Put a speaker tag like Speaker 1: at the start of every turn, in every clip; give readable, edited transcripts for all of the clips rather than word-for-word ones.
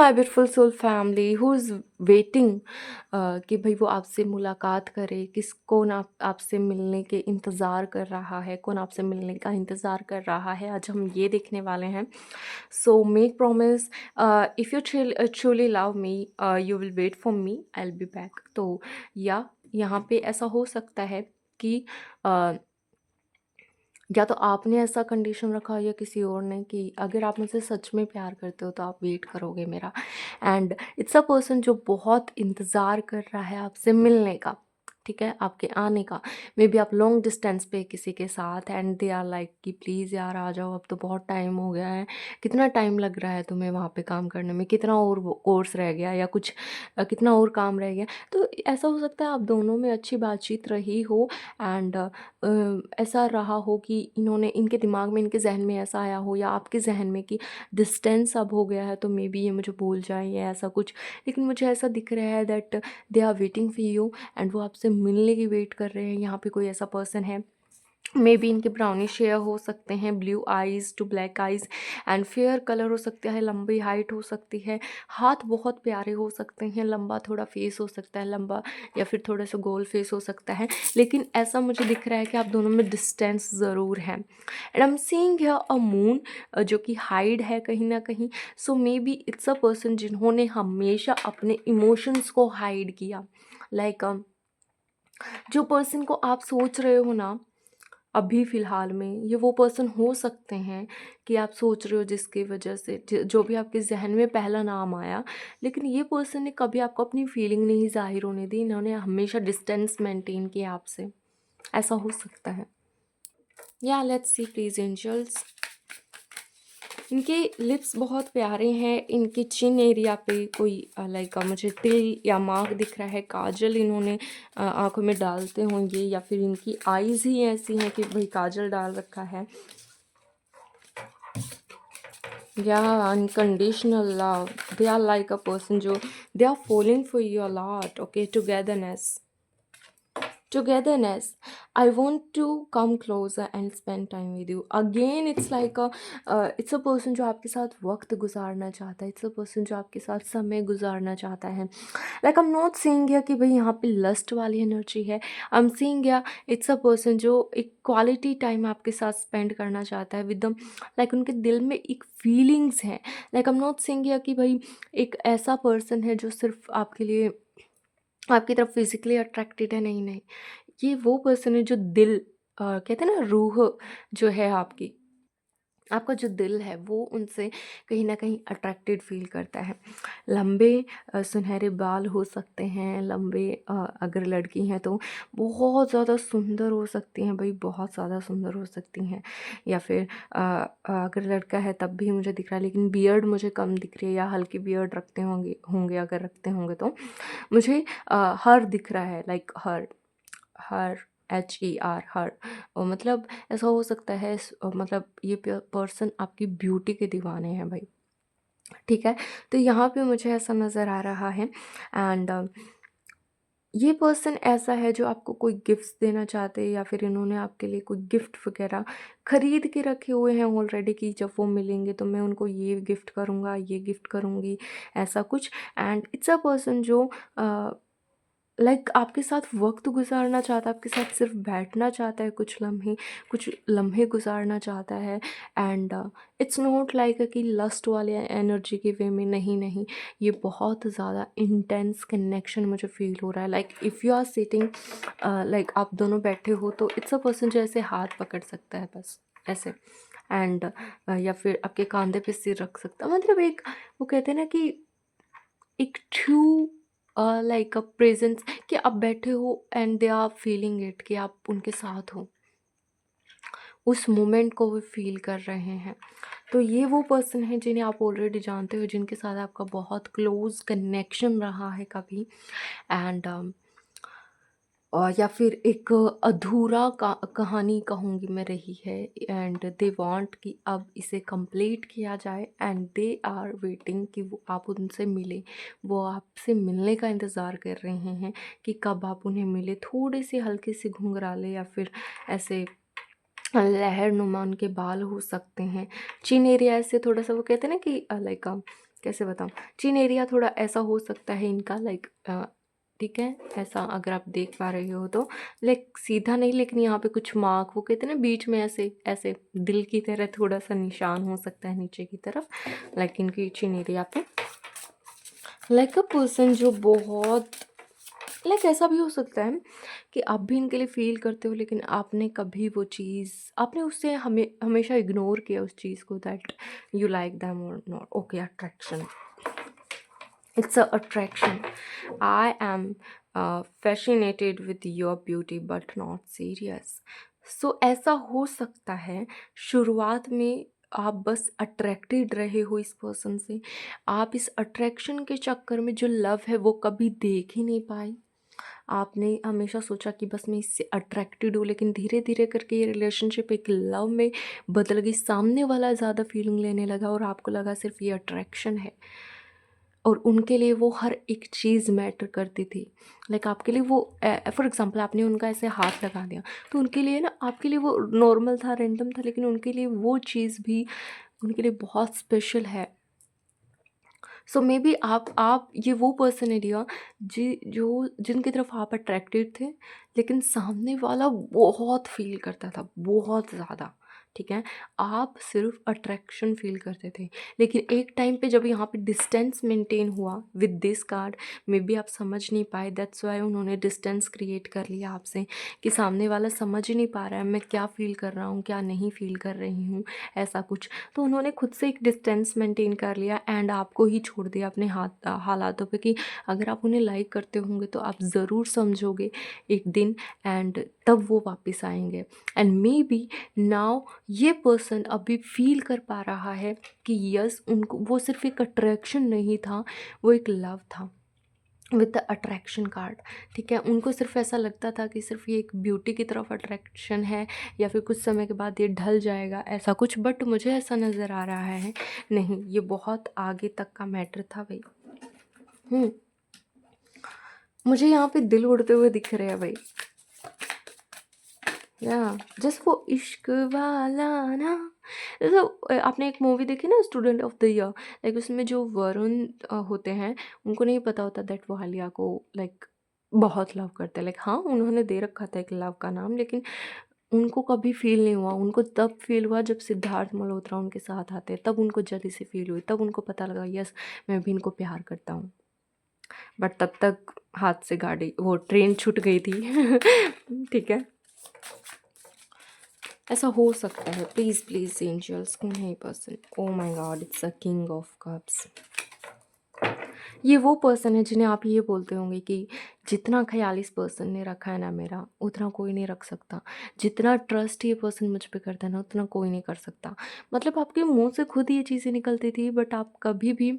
Speaker 1: My beautiful soul family who is waiting कि भाई वो आपसे मुलाकात करे, कौन आपसे मिलने के इंतज़ार कर रहा है, कौन आपसे मिलने का इंतज़ार कर रहा है, आज हम ये देखने वाले हैं। So make promise, if you truly love me you will wait for me, I will be back. तो या यहाँ पे ऐसा हो सकता है कि uh, या तो आपने ऐसा कंडीशन रखा या किसी और ने कि अगर आप मुझसे सच में प्यार करते हो तो आप वेट करोगे मेरा। एंड इट्स अ पर्सन जो बहुत इंतज़ार कर रहा है आपसे मिलने का, ठीक है, आपके आने का। मे बी आप लॉन्ग डिस्टेंस पे किसी के साथ एंड दे आर लाइक कि प्लीज़ यार आ जाओ, अब तो बहुत टाइम हो गया है। कितना टाइम लग रहा है तुम्हें वहाँ पे काम करने में, कितना और कोर्स रह गया या कुछ कितना और काम रह गया। तो ऐसा हो सकता है आप दोनों में अच्छी बातचीत रही हो एंड ऐसा रहा हो कि इन्होंने, इनके दिमाग में, इनके जहन में ऐसा आया हो या आपके जहन में कि डिस्टेंस अब हो गया है तो मे बी ये मुझे भूल जाए या ऐसा कुछ। लेकिन मुझे ऐसा दिख रहा है that they are waiting for you and वो आपसे मिलने की वेट कर रहे हैं। यहाँ पे कोई ऐसा पर्सन है, मे बी इनके ब्राउनिश हेयर हो सकते हैं, blue eyes to black eyes and fair colour हो सकता है, लंबी हाइट हो सकती है, हाथ बहुत प्यारे हो सकते हैं, लंबा थोड़ा फेस हो सकता है, लंबा या फिर थोड़ा सा गोल फेस हो सकता है। लेकिन ऐसा मुझे दिख रहा है कि आप दोनों में डिस्टेंस ज़रूर है and I am seeing here a moon जो कि हाइड है कहीं ना कहीं। So maybe it's a person जिन्होंने हमेशा अपने इमोशंस को हाइड किया। लाइक जो पर्सन को आप सोच रहे हो ना अभी फ़िलहाल में, ये वो पर्सन हो सकते हैं कि आप सोच रहे हो जिसकी वजह से जो भी आपके जहन में पहला नाम आया। लेकिन ये पर्सन ने कभी आपको अपनी फीलिंग नहीं ज़ाहिर होने दी, इन्होंने हमेशा डिस्टेंस मेंटेन किया आपसे। ऐसा हो सकता है। या लेट्स सी प्लीज एंजल्स। इनके लिप्स बहुत प्यारे हैं, इनके चिन एरिया पे कोई लाइक मुझे तिल या मार्क दिख रहा है, काजल इन्होंने आंखों में डालते होंगे या फिर इनकी आईज़ ही ऐसी हैं कि भाई काजल डाल रखा है। या unconditional love, they are like a person जो they are following for you a lot. Okay, togetherness, I want to come closer and spend time with you again. It's like a it's a person जो आपके साथ वक्त गुजारना चाहता है, it's a person जो आपके साथ समय गुजारना चाहता है। Like I'm not saying here कि भाई यहाँ पे लस्ट वाली एनर्जी है, I'm saying here it's a person जो एक क्वालिटी टाइम आपके साथ स्पेंड करना चाहता है विद दम। लाइक उनके दिल में एक फीलिंग्स हैं। Like I'm not saying here कि भाई एक ऐसा पर्सन है जो सिर्फ आपके लिए, आपकी तरफ फिजिकली अट्रैक्टेड है, नहीं नहीं। ये वो पर्सन है जो दिल कहते हैं ना, रूह जो है आपकी, आपका जो दिल है वो उनसे कहीं ना कहीं अट्रैक्टेड फील करता है। लंबे सुनहरे बाल हो सकते हैं, लंबे अगर लड़की हैं तो बहुत ज़्यादा सुंदर हो सकती हैं भाई, बहुत ज़्यादा सुंदर हो सकती हैं। या फिर अगर लड़का है तब भी मुझे दिख रहा है, लेकिन बियर्ड मुझे कम दिख रही है, या हल्की बियर्ड रखते होंगे होंगे अगर रखते होंगे तो मुझे हर दिख रहा है। लाइक हर, हर HER हर। और मतलब ऐसा हो सकता है मतलब ये पर्सन आपकी ब्यूटी के दीवाने हैं भाई, ठीक है। तो यहाँ पे मुझे ऐसा नज़र आ रहा है एंड ये पर्सन ऐसा है जो आपको कोई गिफ्ट्स देना चाहते हैं या फिर इन्होंने आपके लिए कोई गिफ्ट वगैरह खरीद के रखे हुए हैं ऑलरेडी कि जब वो मिलेंगे तो मैं उनको ये गिफ्ट करूँगा, ये गिफ्ट करूँगी, ऐसा कुछ। एंड इट्स अ पर्सन जो लाइक आपके साथ वक्त गुजारना चाहता है, आपके साथ सिर्फ बैठना चाहता है, कुछ लम्हे गुजारना चाहता है। एंड इट्स नॉट लाइक कि लस्ट वाले एनर्जी के वे में, नहीं नहीं। ये बहुत ज़्यादा इंटेंस कनेक्शन मुझे फील हो रहा है। Like if you are sitting, like आप दोनों बैठे हो तो इट्स अ पर्सन जो ऐसे हाथ पकड़ सकता है बस ऐसे। एंड या फिर आपके कंधे पे सिर रख सकता है। मतलब एक, वो कहते हैं ना कि एक ट्रू लाइक अ प्रेजेंस, कि आप बैठे हो and they are feeling it, कि आप उनके साथ हो, उस मोमेंट को वो फील कर रहे हैं। तो ये वो पर्सन है जिन्हें आप ऑलरेडी जानते हो, जिनके साथ आपका बहुत क्लोज कनेक्शन रहा है कभी। एंड और या फिर एक अधूरा कहानी कहूँगी मैं रही है एंड दे वांट कि अब इसे कंप्लीट किया जाए एंड दे आर वेटिंग कि वो आप उनसे मिले, वो आपसे मिलने का इंतज़ार कर रहे हैं कि कब आप उन्हें मिले। थोड़े से हल्के से घुंघराले या फिर ऐसे लहर नुमा उनके बाल हो सकते हैं, चिन एरिया ऐसे थोड़ा सा, वो कहते हैं ना कि लाइक कैसे बताऊँ? चिन एरिया थोड़ा ऐसा हो सकता है इनका, लाइक ठीक है, ऐसा अगर आप देख पा रहे हो तो, लाइक सीधा नहीं, लेकिन यहाँ पे कुछ मार्क, वो कहते हैं ना बीच में ऐसे ऐसे दिल की तरह थोड़ा सा निशान हो सकता है नीचे की तरफ, लाइक इनकी चिन एरिया पे। लाइक अ पर्सन जो बहुत, लाइक ऐसा भी हो सकता है कि आप भी इनके लिए फील करते हो, लेकिन आपने कभी वो चीज़, आपने उससे हमेशा इग्नोर किया उस चीज़ को, दैट यू लाइक दैम और not. Okay, attraction, it's a attraction. I am fascinated with your beauty but not serious. So ऐसा हो सकता है शुरुआत में आप बस अट्रैक्टेड रहे हो इस पर्सन से, आप इस अट्रैक्शन के चक्कर में जो लव है वो कभी देख ही नहीं पाए। आपने हमेशा सोचा कि बस मैं इससे अट्रैक्टेड हूँ, लेकिन धीरे धीरे करके ये रिलेशनशिप एक लव में बदल गई। सामने वाला ज़्यादा फीलिंग लेने लगा और आपको लगा सिर्फ ये अट्रैक्शन है, और उनके लिए वो हर एक चीज़ मैटर करती थी। लाइक आपके लिए वो, फॉर एग्ज़ाम्पल आपने उनका ऐसे हाथ लगा दिया, तो उनके लिए ना, आपके लिए वो नॉर्मल था, रैंडम था, लेकिन उनके लिए वो चीज़ भी उनके लिए बहुत स्पेशल है। सो मे बी आप ये वो पर्सन है डियर, जो जिनकी तरफ आप अट्रैक्टेड थे, लेकिन सामने वाला बहुत फील करता था, बहुत ज़्यादा। ठीक है, आप सिर्फ अट्रैक्शन फील करते थे, लेकिन एक टाइम पे जब यहाँ पे डिस्टेंस मेंटेन हुआ with this card, may be आप समझ नहीं पाए, दैट्स वाई उन्होंने डिस्टेंस क्रिएट कर लिया आपसे, कि सामने वाला समझ ही नहीं पा रहा है मैं क्या फ़ील कर रहा हूँ, क्या नहीं फ़ील कर रही हूँ, ऐसा कुछ। तो उन्होंने खुद से एक डिस्टेंस मेंटेन कर लिया एंड आपको ही छोड़ दिया अपने हालातों पे, कि अगर आप उन्हें लाइक करते होंगे तो आप ज़रूर समझोगे एक दिन, एंड तब वो वापस आएंगे। एंड मे बी नाउ ये पर्सन अभी फील कर पा रहा है कि यस, उनको वो सिर्फ एक अट्रैक्शन नहीं था, वो एक लव था विद द अट्रैक्शन कार्ड। ठीक है, उनको सिर्फ ऐसा लगता था कि सिर्फ ये एक ब्यूटी की तरफ अट्रैक्शन है, या फिर कुछ समय के बाद ये ढल जाएगा, ऐसा कुछ। बट मुझे ऐसा नज़र आ रहा है नहीं, ये बहुत आगे तक का मैटर था भाई। मुझे यहाँ पे दिल उड़ते हुए दिख रहे हैं भाई, या जस्ट वो इश्क वाला ना। जैसे आपने एक मूवी देखी ना, student of the year, like उसमें जो वरुण होते हैं, उनको नहीं पता होता दैट वो आलिया को लाइक बहुत लव करते हैं। लाइक हाँ, उन्होंने दे रखा था एक लव का नाम, लेकिन उनको कभी फील नहीं हुआ। उनको तब फील हुआ जब सिद्धार्थ मल्होत्रा उनके साथ आते हैं, तब उनको जल्दी से फील हुई, तब उनको पता लगा यस, मैं भी इनको प्यार करता हूँ। बट तब तक हाथ से गाड़ी, वो ट्रेन छूट गई थी। ठीक है, ऐसा हो सकता है। प्लीज़ प्लीज़ एंजल्स, कौन है ये person? Oh my God, it's a king of cups. ये वो पर्सन है जिन्हें आप ये बोलते होंगे कि जितना ख्याल इस पर्सन ने रखा है ना मेरा, उतना कोई नहीं रख सकता। जितना ट्रस्ट ये पर्सन मुझ पे करता है ना, उतना कोई नहीं कर सकता। मतलब आपके मुंह से खुद ये चीज़ें निकलती थी, बट आप कभी भी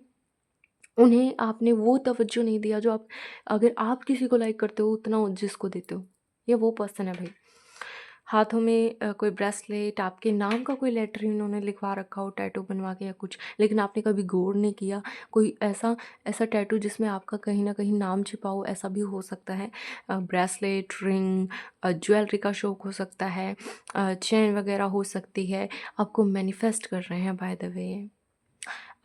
Speaker 1: उन्हें, आपने वो तवज्जो नहीं दिया जो आप, अगर आप किसी को लाइक करते हो उतना जिसको देते हो। ये वो पर्सन है भाई। हाथों में कोई ब्रेसलेट, आपके नाम का कोई लेटर इन्होंने लिखवा रखा हो, टैटू बनवा के या कुछ, लेकिन आपने कभी गौर नहीं किया। कोई ऐसा ऐसा टैटू जिसमें आपका कहीं ना कहीं नाम छिपा हो, ऐसा भी हो सकता है। ब्रेसलेट, रिंग, ज्वेलरी का शौक हो सकता है, चेन वगैरह हो सकती है। आपको मैनिफेस्ट कर रहे हैं, by the way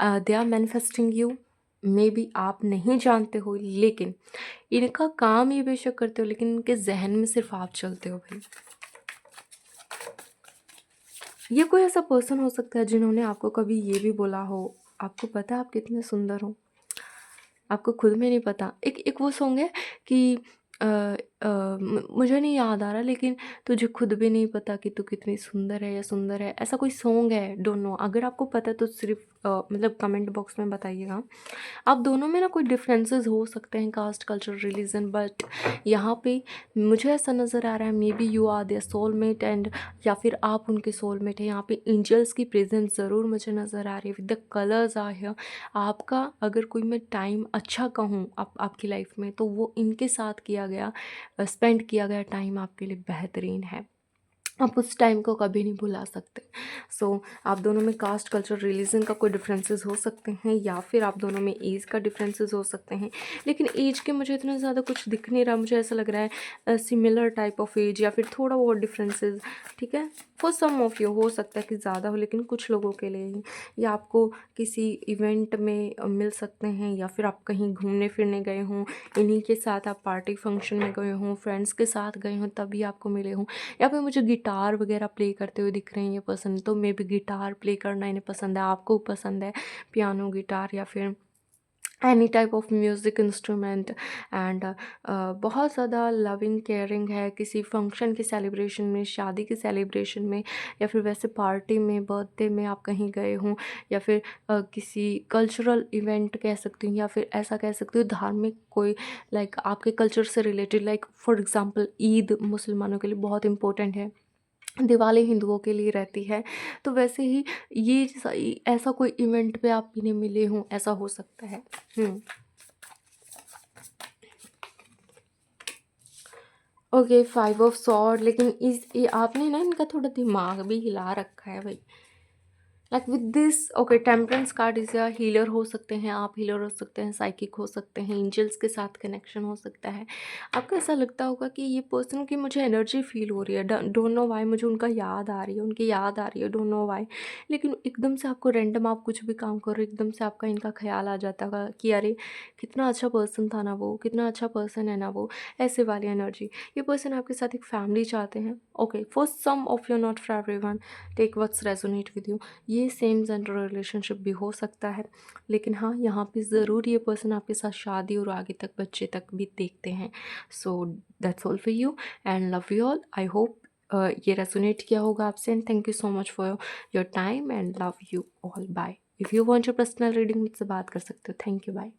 Speaker 1: they are manifesting you. Maybe आप नहीं जानते हो, लेकिन इनका काम ये बेशक करते हो, लेकिन इनके जहन में सिर्फ आप चलते हो भाई। ये कोई ऐसा पर्सन हो सकता है जिन्होंने आपको कभी ये भी बोला हो, आपको पता है आप कितने सुंदर हो, आपको खुद में नहीं पता। एक एक वो सॉन्ग है कि मुझे नहीं याद आ रहा, लेकिन तुझे खुद भी नहीं पता कि तू कितनी सुंदर है या सुंदर है, ऐसा कोई सॉन्ग है, डोंट नो। अगर आपको पता है तो सिर्फ मतलब कमेंट बॉक्स में बताइएगा। आप दोनों में ना कोई डिफरेंसेस हो सकते हैं, कास्ट, कल्चर, रिलीजन, बट यहाँ पे मुझे ऐसा नज़र आ रहा है maybe you are their soulmate, and या फिर आप उनके सोलमेट हैं। यहाँ पे एंजल्स की प्रेजेंस ज़रूर मुझे नज़र आ रही है with the colours ah here. आपका अगर कोई मैं टाइम अच्छा कहूँ आपकी लाइफ में, तो वो इनके साथ किया गया, स्पेंड किया गया टाइम आपके लिए बेहतरीन है। आप उस टाइम को कभी नहीं भुला सकते। सो आप दोनों में कास्ट, कल्चर, रिलीजन का कोई डिफरेंसेस हो सकते हैं, या फिर आप दोनों में एज का डिफरेंसेस हो सकते हैं, लेकिन एज के मुझे इतना ज़्यादा कुछ दिख नहीं रहा। मुझे ऐसा लग रहा है सिमिलर टाइप ऑफ एज, या फिर थोड़ा बहुत डिफरेंसेस, ठीक है। फॉर सम ऑफ यू हो सकता है कि ज़्यादा हो, लेकिन कुछ लोगों के लिए ही, या आपको किसी इवेंट में मिल सकते हैं, या फिर आप कहीं घूमने फिरने गए हों, इन्हीं के साथ आप पार्टी फंक्शन में गए हों, फ्रेंड्स के साथ गए हों, तभी आपको मिले हों, या फिर मुझे गिटार वगैरह प्ले करते हुए दिख रहे हैं ये पर्सन, तो मे बी गिटार प्ले करना इन्हें पसंद है, आपको पसंद है पियानो, गिटार, या फिर any type of music instrument. And बहुत ज़्यादा लविंग केयरिंग है किसी फंक्शन के सेलिब्रेशन में, शादी के सेलिब्रेशन में, या फिर वैसे पार्टी में, बर्थडे में आप कहीं गए हों, या फिर किसी कल्चरल इवेंट कह सकती हूँ, या फिर ऐसा कह सकती हूँ धार्मिक कोई, लाइक आपके कल्चर से related, like for example Eid मुसलमानों के लिए बहुत इंपॉर्टेंट है, दिवाली हिंदुओं के लिए रहती है। तो वैसे ही ये ऐसा कोई इवेंट पे आप इन्हें मिले हों, ऐसा हो सकता है। ओके, 5 ऑफ सॉर्ड, लेकिन इस ये आपने ना इनका थोड़ा दिमाग भी हिला रखा है भाई। Like with this, okay, temperance card is, या हीलर हो सकते हैं आप, हीलर हो सकते हैं, साइकिक हो सकते हैं, एंजल्स के साथ कनेक्शन हो सकता है। आपको ऐसा लगता होगा कि ये पर्सन की मुझे एनर्जी फील हो रही है, डोंट नो वाई, मुझे उनका याद आ रही है, उनकी याद आ रही है, डोंट नो वाई, लेकिन एकदम से आपको रैंडम, आप कुछ भी काम करो, एकदम से आपका इनका ख्याल आ जाता होगा कि अरे कितना अच्छा पर्सन था ना वो, कितना अच्छा पर्सन है ना वो, ऐसे वाली एनर्जी। ये पर्सन आपके साथ एक फैमिली चाहते हैं। Okay, for some of you, not for everyone, take what's resonate with you. ये सेम जेंडर रिलेशनशिप भी हो सकता है, लेकिन हाँ, यहाँ पे ज़रूर ये पर्सन आपके साथ शादी और आगे तक बच्चे तक भी देखते हैं। So that's all for you, and love you all. I hope ये रेजोनेट किया होगा आपसे, and thank you so much for your time, and love you all. Bye. If you want your personal reading, मुझसे बात कर सकते हो। Thank you, bye.